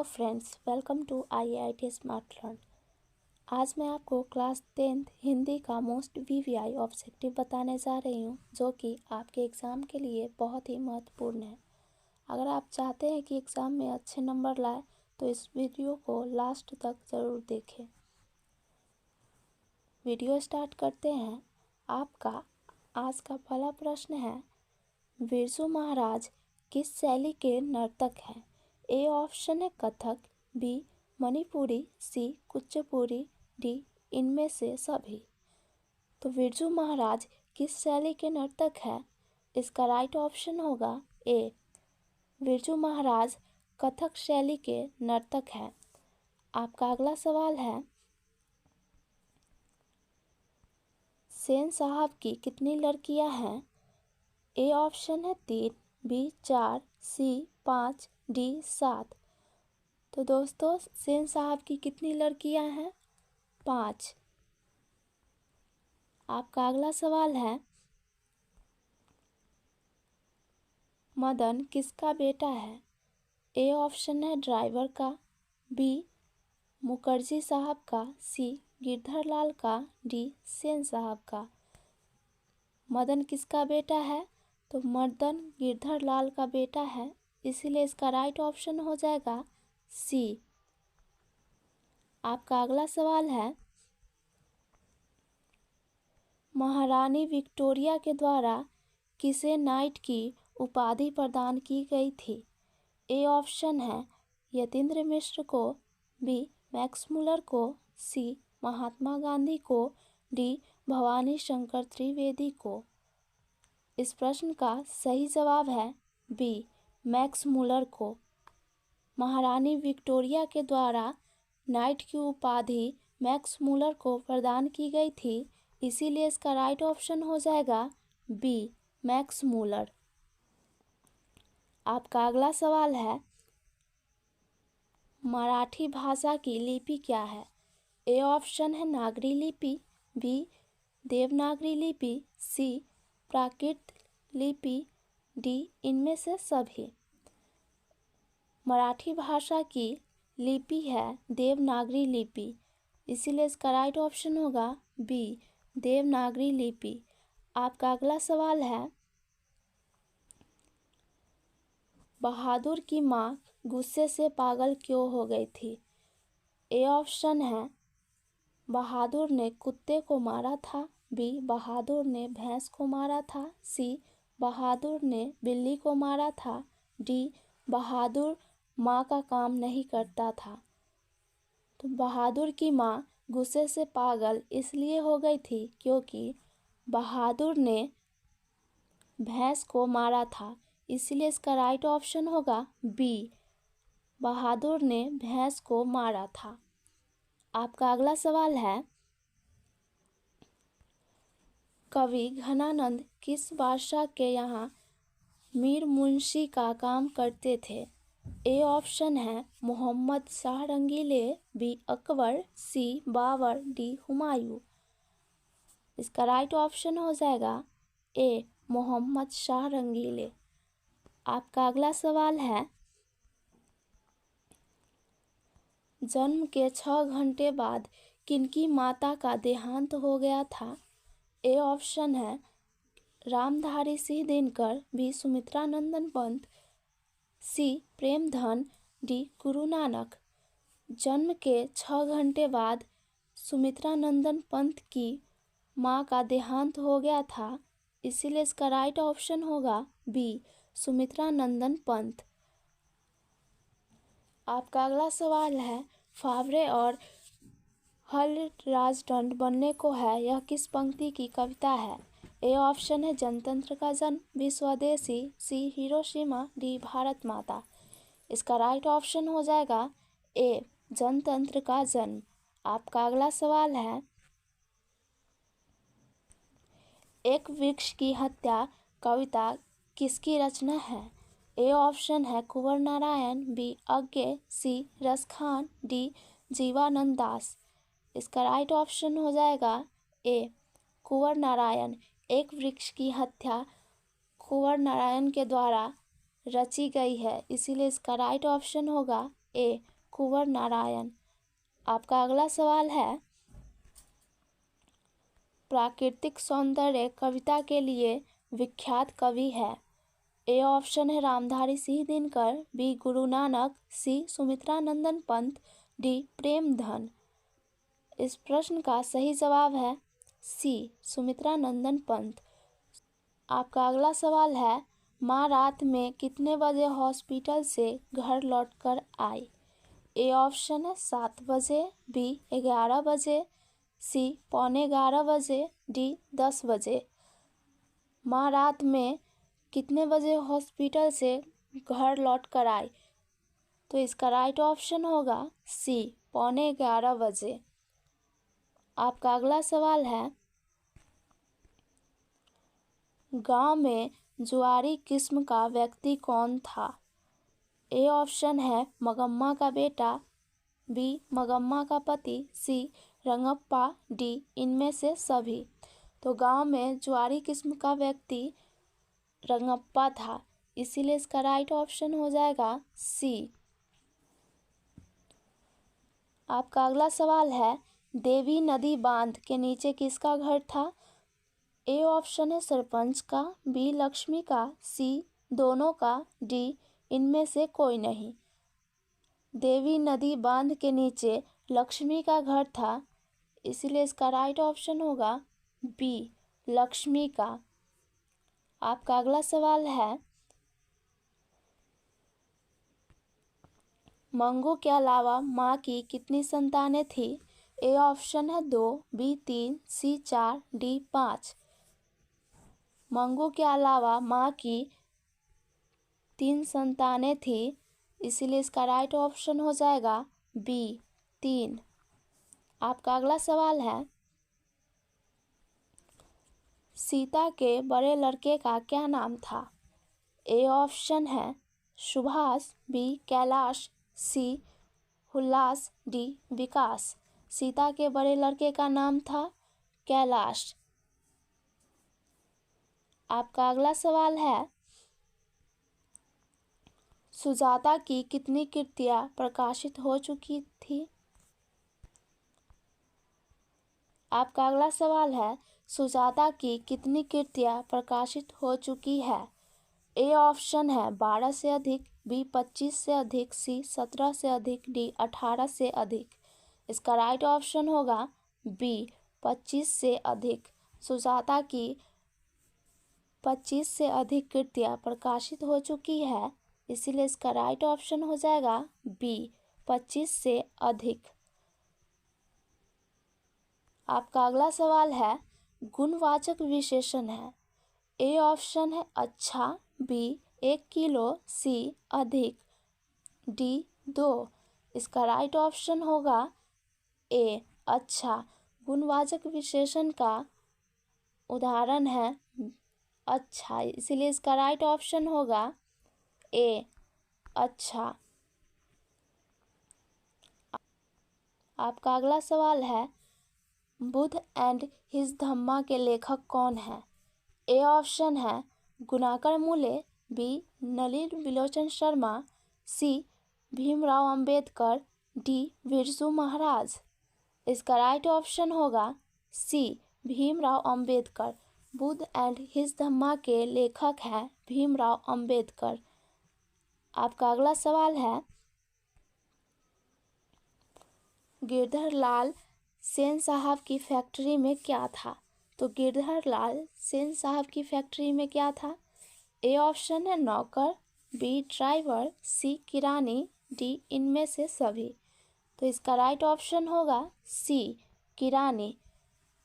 Friends, welcome to IIT Smart Learn. आज मैं आपको क्लास 10th हिंदी का मोस्ट VVI ऑब्जेक्टिव बताने जा रही हूँ, जो कि आपके एग्ज़ाम के लिए बहुत ही महत्वपूर्ण है। अगर आप चाहते हैं कि एग्ज़ाम में अच्छे नंबर लाए तो इस वीडियो को लास्ट तक ज़रूर देखें। वीडियो स्टार्ट करते हैं। आपका आज का पहला प्रश्न है, बिरजू महाराज किस शैली के नर्तक हैं? ए ऑप्शन है कथक, बी मणिपुरी, सी कुचिपुड़ी, डी इनमें से सभी। तो बिरजू महाराज किस शैली के नर्तक है? इसका राइट ऑप्शन होगा ए, बिरजू महाराज कथक शैली के नर्तक है। आपका अगला सवाल है, सेन साहब की कितनी लड़कियां हैं? ए ऑप्शन है 3, बी 4, सी 5, डी 7। तो दोस्तों, सेन साहब की कितनी लड़कियां हैं? 5। आपका अगला सवाल है, मदन किसका बेटा है? ए ऑप्शन है ड्राइवर का, बी मुखर्जी साहब का, सी गिरधर लाल का, डी सेन साहब का। मदन किसका बेटा है? तो मदन गिरधर लाल का बेटा है, इसीलिए इसका राइट ऑप्शन हो जाएगा सी। आपका अगला सवाल है, महारानी विक्टोरिया के द्वारा किसे नाइट की उपाधि प्रदान की गई थी? ए ऑप्शन है यतीन्द्र मिश्र को, बी मैक्स मुलर को, सी महात्मा गांधी को, डी भवानी शंकर त्रिवेदी को। इस प्रश्न का सही जवाब है बी मैक्स मुलर को। महारानी विक्टोरिया के द्वारा नाइट की उपाधि मैक्स मुलर को प्रदान की गई थी, इसीलिए इसका राइट ऑप्शन हो जाएगा बी मैक्स मुलर। आपका अगला सवाल है, मराठी भाषा की लिपि क्या है? ए ऑप्शन है नागरी लिपि, बी देवनागरी लिपि, सी प्राकृत लिपि, डी इनमें से सभी। मराठी भाषा की लिपि है देवनागरी लिपि, इसीलिए इसका राइट ऑप्शन होगा बी देवनागरी लिपि। आपका अगला सवाल है, बहादुर की माँ गुस्से से पागल क्यों हो गई थी? ए ऑप्शन है बहादुर ने कुत्ते को मारा था, बी बहादुर ने भैंस को मारा था, सी बहादुर ने बिल्ली को मारा था, डी बहादुर माँ का काम नहीं करता था। तो बहादुर की माँ गुस्से से पागल इसलिए हो गई थी क्योंकि बहादुर ने भैंस को मारा था, इसलिए इसका राइट ऑप्शन होगा बी बहादुर ने भैंस को मारा था। आपका अगला सवाल है, कवि घनानंद किस बादशाह के यहाँ मीर मुंशी का काम करते थे? ए ऑप्शन है मोहम्मद शाह रंगीले, बी अकबर, सी बाबर, डी हुमायूं। इसका राइट ऑप्शन हो जाएगा ए मोहम्मद शाह रंगीले। आपका अगला सवाल है, जन्म के 6 घंटे बाद किनकी माता का देहांत हो गया था? ए ऑप्शन है रामधारी सिंह दिनकर, बी सुमित्रा नंदन पंत, सी प्रेमधन, डी गुरु नानक। जन्म के 6 घंटे बाद सुमित्रा नंदन पंत की माँ का देहांत हो गया था, इसीलिए इसका राइट ऑप्शन होगा बी सुमित्रा नंदन पंत। आपका अगला सवाल है, फावरे और हल राजदंड बनने को है, यह किस पंक्ति की कविता है? ए ऑप्शन है जनतंत्र का जन्म, बी स्वदेशी, सी हिरोशिमा, डी भारत माता। इसका राइट ऑप्शन हो जाएगा ए जनतंत्र का जन्म। आपका अगला सवाल है, एक वृक्ष की हत्या कविता किसकी रचना है? ए ऑप्शन है कुंवर नारायण, बी अज्ञे, सी रसखान, डी जीवानंद दास। इसका राइट ऑप्शन हो जाएगा ए कुंवर नारायण। एक वृक्ष की हत्या कुंवर नारायण के द्वारा रची गई है, इसीलिए इसका राइट ऑप्शन होगा ए कुंवर नारायण। आपका अगला सवाल है, प्राकृतिक सौंदर्य कविता के लिए विख्यात कवि है। ए ऑप्शन है रामधारी सिंह दिनकर, बी गुरु नानक, सी सुमित्रा नंदन पंत, डी प्रेमधन। इस प्रश्न का सही जवाब है सी सुमित्रा नंदन पंत। आपका अगला सवाल है, माँ रात में कितने बजे हॉस्पिटल से घर लौटकर आई। ए ऑप्शन है 7 बजे, बी 11 बजे, सी 11:15 बजे, डी 10 बजे। माँ रात में कितने बजे हॉस्पिटल से घर लौट कर आई, तो इसका राइट ऑप्शन होगा सी 11:15 बजे। आपका अगला सवाल है, गांव में जुआरी किस्म का व्यक्ति कौन था। ए ऑप्शन है मगम्मा का बेटा, बी मगम्मा का पति, सी रंगप्पा, डी इनमें से सभी। तो गांव में जुआरी किस्म का व्यक्ति रंगप्पा था, इसीलिए इसका राइट ऑप्शन हो जाएगा सी। आपका अगला सवाल है, देवी नदी बांध के नीचे किसका घर था। ए ऑप्शन है सरपंच का, बी लक्ष्मी का, सी दोनों का, डी इनमें से कोई नहीं। देवी नदी बांध के नीचे लक्ष्मी का घर था, इसीलिए इसका राइट ऑप्शन होगा बी लक्ष्मी का। आपका अगला सवाल है, मंगू के अलावा माँ की कितनी संतानें थी। ए ऑप्शन है 2, बी 3, सी 4, डी 5। मंगू के अलावा माँ की 3 संतानें थी, इसीलिए इसका राइट ऑप्शन हो जाएगा बी 3। आपका अगला सवाल है, सीता के बड़े लड़के का क्या नाम था। ए ऑप्शन है सुभाष, बी कैलाश, सी उल्लास, डी विकास। सीता के बड़े लड़के का नाम था कैलाश। आपका अगला सवाल है, सुजाता की कितनी कृतियां प्रकाशित हो चुकी थी। आपका अगला सवाल है, सुजाता की कितनी कृतियां प्रकाशित हो चुकी है। ए ऑप्शन है 12 से अधिक, बी 25 से अधिक, सी 17 से अधिक, डी 18 से अधिक। इसका राइट ऑप्शन होगा बी 25 से अधिक। सुजाता की 25 से अधिक कृतियां प्रकाशित हो चुकी है, इसीलिए इसका राइट ऑप्शन हो जाएगा बी 25 से अधिक। आपका अगला सवाल है, गुणवाचक विशेषण है। ए ऑप्शन है अच्छा, बी 1 किलो, सी अधिक, डी 2। इसका राइट ऑप्शन होगा ए अच्छा। गुणवाचक विशेषण का उदाहरण है अच्छा, इसलिए इसका राइट ऑप्शन होगा ए अच्छा। आपका अगला सवाल है, बुद्ध एंड हिज धम्मा के लेखक कौन है। ए ऑप्शन है गुणाकर मूले, बी नलिन विलोचन शर्मा, सी भीमराव अंबेडकर, डी बिरजू महाराज। इसका राइट ऑप्शन होगा सी भीमराव अंबेडकर। बुद्ध एंड हिज धम्मा के लेखक हैं भीमराव अंबेडकर। आपका अगला सवाल है, गिरधर लाल सेन साहब की फैक्ट्री में क्या था। तो गिरधर लाल सेन साहब की फैक्ट्री में क्या था। ए ऑप्शन है नौकर, बी ड्राइवर, सी किरानी, डी इनमें से सभी। तो इसका राइट ऑप्शन होगा सी किरानी।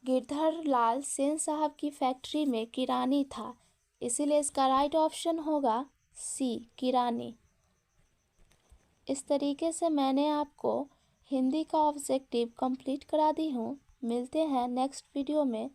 गिरधर लाल सेन साहब की फैक्ट्री में किरानी था, इसीलिए इसका राइट ऑप्शन होगा सी किरानी। इस तरीके से मैंने आपको हिंदी का ऑब्जेक्टिव कंप्लीट करा दी हूँ। मिलते हैं नेक्स्ट वीडियो में।